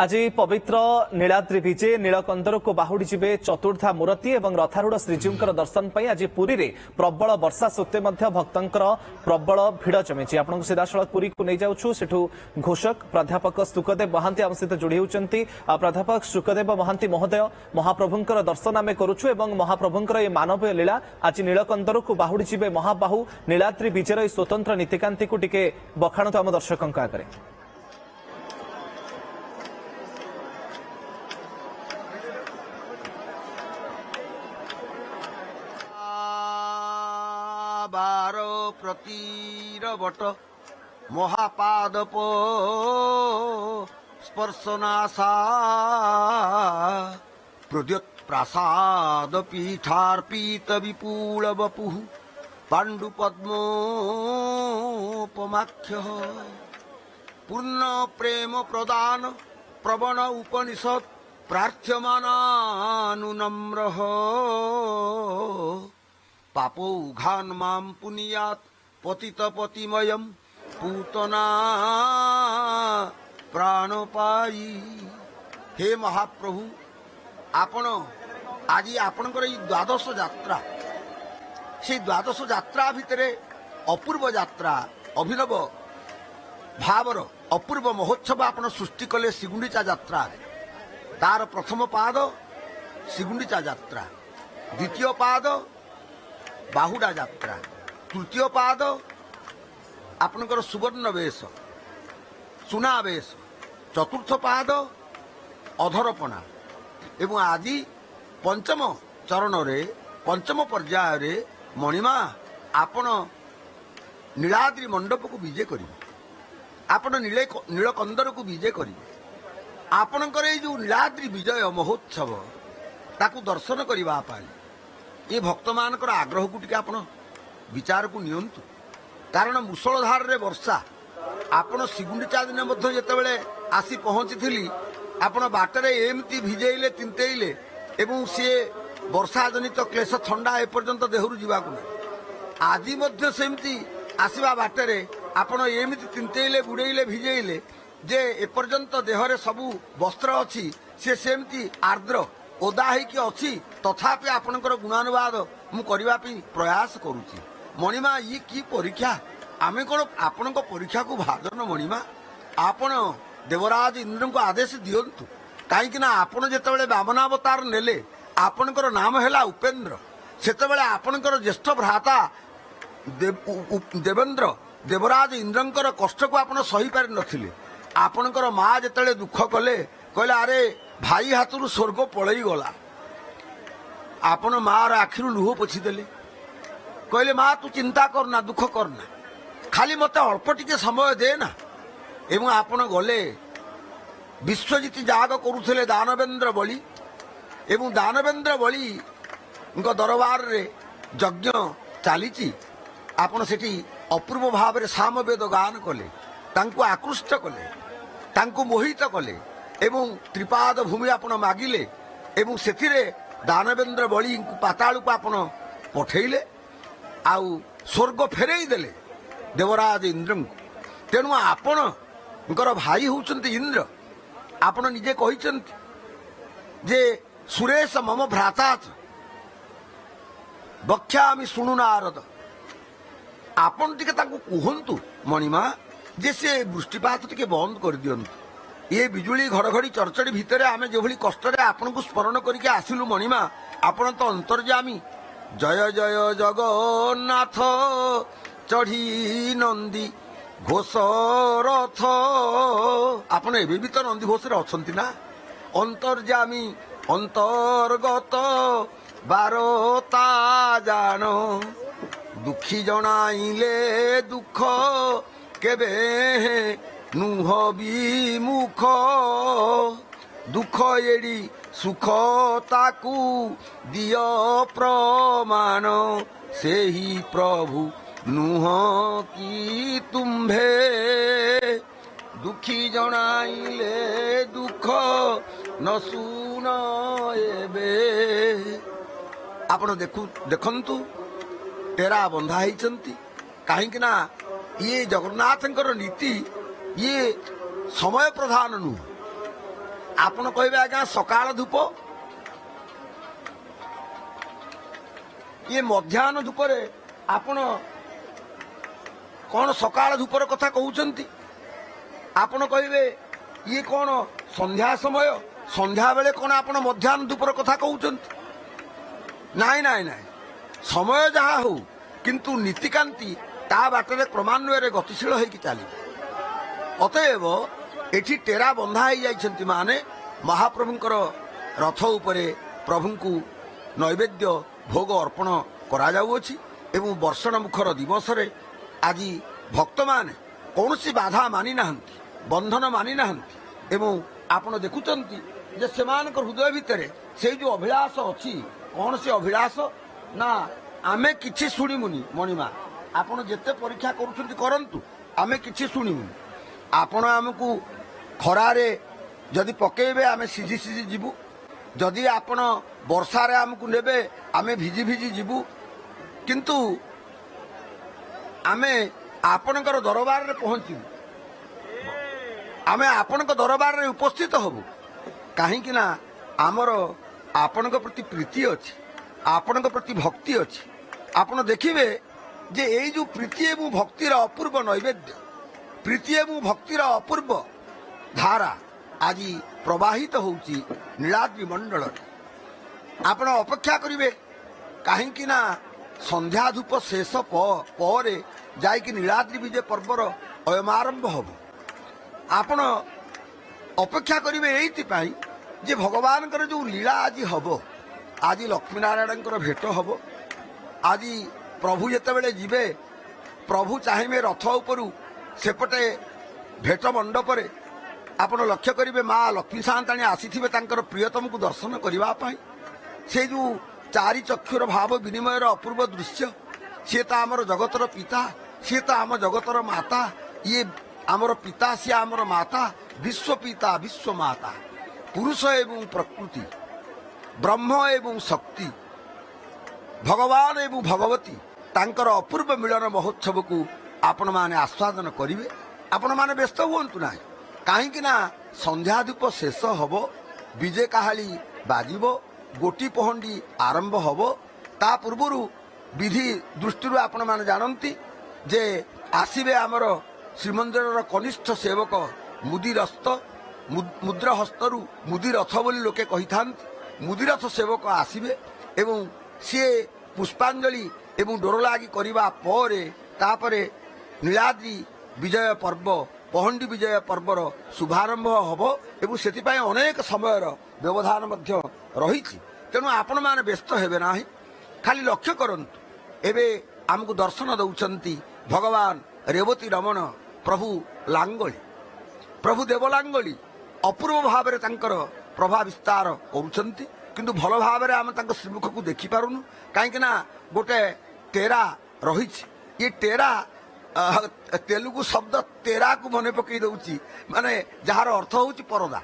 आज पवित्र नीलाद्रि विजे नीलकंदर को बाहुड़ी जीवे चतुर्धा मूर्ति और रथारूढ़ श्रीजीवर दर्शन पर आज पुरी में प्रबल वर्षा सत्वे भक्तर प्रबल भिड़ जमी आपको सीधासल पुरी को नहीं जाऊँ सेठू घोषक प्राध्यापक सुखदेव महांती आम सहित जोड़ी होती। प्राध्यापक सुखदेव महांती महोदय महाप्रभुंर दर्शन आम करुचु महाप्रभुंर ये मानवीय लीला आज नीलकंदर को बाहुड़ी जीवे महाबाहु नीलाद्रि विजेर स्वतंत्र नीतिकांति को टिके बखाणु आम दर्शकों आगे। बारो प्रतीरवट महापादप स्पर्शनाशा प्रद्योत प्रासाद पीठार्पित विपुल वपुः पाण्डु पद्मोपमाख्य पूर्ण प्रेम प्रदान प्रवण उपनिषद प्रार्थ्यमानानुनम्रः पापो घान माम पुनियात पतित पतिमयम पूतना प्राणपाई। हे महाप्रभु आपण आज आपणकर द्वादश यात्रा से द्वादश यात्रा भितर अपूर्व यात्रा अभिनव भावर अपूर्व महोत्सव आपण सृष्टि कले श्रीगुंडीचा यात्रा तार प्रथम पाद श्रीगुंडीचा यात्रा द्वितीय पाद बाहुडा यात्रा तृतीय पाद आपणकर सुवर्ण वेश सुना वेश चतुर्थ पाद अधरपणा एवं आज पंचम चरण रे पंचम पर्याय रे मणिमा आपण नीलाद्रि मंडप को विजय करिवे आपण नीलकंदर को विजय करिवे आपणकर ये जो नीलाद्रि विजय महोत्सव ताकू दर्शन करबा पाई ये भक्त मानकर आग्रह को टिके आपण विचार को नियंतु कारण मुसलधार रे वर्षा आपण श्रीगुंडीचा दिन मध्य जेतेबेले आसी पहुंची आपण बाटरे एमती भिजेइले तिंतेइले एवं सी वर्षा जनित क्लेश ठंडा एपर्यंत देहरु जीवाकु आज मध्य सेमती आसीबा बाटरे आपण एमती तिंतेइले बुडेइले भिजेइले जे एपर्यंत देहरे सबु वस्त्र अछि से सेमती आर्द्र ओदा होगी अच्छी तथापि आपणकर गुणानुवाद मु करबा पई प्रयास करूची। मणिमा ये की परीक्षा आमे कोन आपण परीक्षा को भाजन मणिमा आपण देवराज इंद्र को आदेश दियंतु कहीं आपण जेतेबेले वामनावतार नेले आपणकर नाम हैला उपेंद्र सेतेबेले आपणकर ज्येष्ठ भ्राता देवेंद्र देवराज इंद्रंकर कष्ट को आपण सही पारि नथिले आपणकर माँ जेतेबेले दुख कले कहले अरे भाई हाथरू स्वर्ग पलई गला आपण मार आखिरु लुह पोछीदेले कहले माँ तू चिंता करना दुख करना खाली मत अल्प टिके समय देना एवं आपण गले विश्वजित जाग करुले दानवेंद्र बलि एवं दानवेंद्र बलि दरबार रे यज्ञ चली आपण सेठी अपूर्व भाव में सामवेद गान कले तांको आकृष्ट कले तांको मोहित कले एवं त्रिपाद भूमि आपण मागिले एवं सेथिरे दानवेंद्र बलि पाताल को आपण पठेले आउ स्वर्ग फेरई देले देवराज इंद्र तेणु आपणकर भाई होउचंती इंद्र आपण निजे कहिचंती जे सुरेश मम भ्राता बख्यामि शुणु नारद आपण टिके ताको कुहंतु मणिमा जे से वृष्टिपात टिके बंद कर दियंतु ये बिजुली घड़घड़ी चरचड़ी भितर आमे जो भली कष्ट आपन को स्मरण करके आसिलु मणिमा आपण तो अंतर्जामी जय जय जगन्नाथ चढ़ी नंदी घोष रथ आपण एबे भी तो नंदी घोष रे अछंती ना अंतर्जामी अंतर्गत बारता जान दुखी जनाइले दुख केबे नुह विमुख दुख एड़ी सुख ताकू दिय प्रमाण से ही प्रभु नुह की तुम्भे दुखी जनाइले दुख न सुन एबे आपण देखंतु टेरा बंधा होती कहीं ये जगन्नाथंकर नीति ये समय प्रधान नुह ଆପଣ କହିବେ ଆଜ୍ଞା ସକାଳ ଧୂପ, ଇଏ ମଧ୍ୟାହ୍ନ ଧୂପରେ ଆପଣ କଣ ସକାଳ ଧୂପର କଥା କହୁଛନ୍ତି? ଆପଣ କହିବେ ଇଏ କଣ ସନ୍ଧ୍ୟା ସମୟ, ସନ୍ଧ୍ୟା ବେଳେ କଣ ଆପଣ ମଧ୍ୟାହ୍ନ ଧୂପର କଥା କହୁଛନ୍ତି? ନାଇଁ ନାଇଁ ନାଇଁ, ସମୟ ଯାହା ହଉ କିନ୍ତୁ ନୀତିକାନ୍ତି ତା ବାଟରେ କ୍ରମାନ୍ୱୟରେ ଗତିଶୀଳ ହେଇକି ଚାଲିବ। ଅତଏବ ଏଠି ଟେରା ବନ୍ଧା ହେଇଯାଇଛନ୍ତି, ମାନେ ମହାପ୍ରଭୁଙ୍କର ରଥ ଉପରେ ପ୍ରଭୁଙ୍କୁ ନୈବେଦ୍ୟ ଭୋଗ ଅର୍ପଣ କରାଯାଉଅଛି ଏବଂ ବର୍ଷଣ ମୁଖର ଦିବସରେ ଆଜି ଭକ୍ତମାନେ କୌଣସି ବାଧା ମାନି ନାହାନ୍ତି, ବନ୍ଧନ ମାନି ନାହାନ୍ତି ଏବଂ ଆପଣ ଦେଖୁଛନ୍ତି ଯେ ସେମାନଙ୍କ ହୃଦୟ ଭିତରେ ସେଇ ଯୋଉ ଅଭିଳାଷ ଅଛି। କଣ ସେ ଅଭିଳାଷ? ନା ଆମେ କିଛି ଶୁଣିବୁନି। ମଣିମା, ଆପଣ ଯେତେ ପରୀକ୍ଷା କରୁଛନ୍ତି କରନ୍ତୁ, ଆମେ କିଛି ଶୁଣିବୁନି। ଆପଣ ଆମକୁ ଖରାରେ ଯଦି ପକେଇବେ ଆମେ ସିଝି ସିଝି ଯିବୁ, ଯଦି ଆପଣ ବର୍ଷାରେ ଆମକୁ ନେବେ ଆମେ ଭିଜି ଭିଜି ଯିବୁ, କିନ୍ତୁ ଆମେ ଆପଣଙ୍କର ଦରବାରରେ ପହଞ୍ଚିବୁ, ଆମେ ଆପଣଙ୍କ ଦରବାରରେ ଉପସ୍ଥିତ ହବୁ। କାହିଁକି ନା ଆମର ଆପଣଙ୍କ ପ୍ରତି ପ୍ରୀତି ଅଛି, ଆପଣଙ୍କ ପ୍ରତି ଭକ୍ତି ଅଛି। ଆପଣ ଦେଖିବେ ଯେ ଏଇ ଯୋଉ ପ୍ରୀତି ଏବଂ ଭକ୍ତିର ଅପୂର୍ବ ନୈବେଦ୍ୟ, ପ୍ରୀତି ଏବଂ ଭକ୍ତିର ଅପୂର୍ବ ଧାରା ଆଜି ପ୍ରବାହିତ ହେଉଛି ନୀଳାଦ୍ରି ମଣ୍ଡଳରେ। ଆପଣ ଅପେକ୍ଷା କରିବେ, କାହିଁକି ନା ସନ୍ଧ୍ୟା ଧୂପ ଶେଷ ପରେ ଯାଇକି ନୀଳାଦ୍ରି ବିଜେ ପର୍ବର ଅୟମାରମ୍ଭ ହେବ। ଆପଣ ଅପେକ୍ଷା କରିବେ ଏଇଥିପାଇଁ ଯେ ଭଗବାନଙ୍କର ଯୋଉ ଲୀଳା ଆଜି ହେବ, ଆଜି ଲକ୍ଷ୍ମୀନାରାୟଣଙ୍କର ଭେଟ ହେବ। ଆଜି ପ୍ରଭୁ ଯେତେବେଳେ ଯିବେ, ପ୍ରଭୁ ଚାହିଁବେ ରଥ ଉପରୁ ସେପଟେ ଭେଟ ମଣ୍ଡପରେ ଆପଣ ଲକ୍ଷ୍ୟ କରିବେ ମା ଲକ୍ଷ୍ମୀ ସାଆନ୍ତାଣୀ ଆସିଥିବେ ତାଙ୍କର ପ୍ରିୟତମକୁ ଦର୍ଶନ କରିବା ପାଇଁ। ସେ ଯୋଉ ଚାରି ଚକ୍ଷୁର ଭାବ ବିନିମୟର ଅପୂର୍ବ ଦୃଶ୍ୟ, ସିଏ ତ ଆମର ଜଗତର ପିତା, ସିଏ ତ ଆମ ଜଗତର ମାତା। ଇଏ ଆମର ପିତା, ସିଏ ଆମର ମାତା, ବିଶ୍ୱ ପିତା ବିଶ୍ୱ ମାତା, ପୁରୁଷ ଏବଂ ପ୍ରକୃତି, ବ୍ରହ୍ମ ଏବଂ ଶକ୍ତି, ଭଗବାନ ଏବଂ ଭଗବତୀ, ତାଙ୍କର ଅପୂର୍ବ ମିଳନ ମହୋତ୍ସବକୁ ଆପଣମାନେ ଆସ୍ୱାଦନ କରିବେ। ଆପଣମାନେ ବ୍ୟସ୍ତ ହୁଅନ୍ତୁ ନାହିଁ, କାହିଁକି ନା ସନ୍ଧ୍ୟା ଧୂପ ଶେଷ ହେବ, ବିଜେ କାହାଳି ବାଜିବ, ଗୋଟି ପହଣ୍ଡି ଆରମ୍ଭ ହେବ। ତା ପୂର୍ବରୁ ବିଧି ଦୃଷ୍ଟିରୁ ଆପଣମାନେ ଜାଣନ୍ତି ଯେ ଆସିବେ ଆମର ଶ୍ରୀମନ୍ଦିରର କନିଷ୍ଠ ସେବକ ମୁଦ୍ରହସ୍ତରୁ ମୁଦିରଥ ବୋଲି ଲୋକେ କହିଥାନ୍ତି। ମୁଦିରଥ ସେବକ ଆସିବେ ଏବଂ ସିଏ ପୁଷ୍ପାଞ୍ଜଳି ଏବଂ ଡୋର ଲାଗି କରିବା ପରେ ତାପରେ ନୀଳାଦ୍ରି ବିଜୟ ପର୍ବ, ପହଣ୍ଡି ବିଜୟ ପର୍ବର ଶୁଭାରମ୍ଭ ହେବ ଏବଂ ସେଥିପାଇଁ ଅନେକ ସମୟର ବ୍ୟବଧାନ ମଧ୍ୟ ରହିଛି। ତେଣୁ ଆପଣମାନେ ବ୍ୟସ୍ତ ହେବେ ନାହିଁ, ଖାଲି ଲକ୍ଷ୍ୟ କରନ୍ତୁ। ଏବେ ଆମକୁ ଦର୍ଶନ ଦେଉଛନ୍ତି ଭଗବାନ ରେବତୀ ରମଣ ପ୍ରଭୁ ଲାଙ୍ଗଳି, ପ୍ରଭୁ ଦେବଲାଙ୍ଗଳି ଅପୂର୍ବ ଭାବରେ ତାଙ୍କର ପ୍ରଭା ବିସ୍ତାର କରୁଛନ୍ତି, କିନ୍ତୁ ଭଲ ଭାବରେ ଆମେ ତାଙ୍କ ଶ୍ରୀମୁଖକୁ ଦେଖିପାରୁନୁ, କାହିଁକି ନା ଗୋଟେ ଟେରା ରହିଛି। ଏ ଟେରା ତେଲୁଗୁ ଶବ୍ଦ ତେରାକୁ ମନେ ପକେଇ ଦଉଛି, ମାନେ ଯାହାର ଅର୍ଥ ହଉଛି ପରଦା।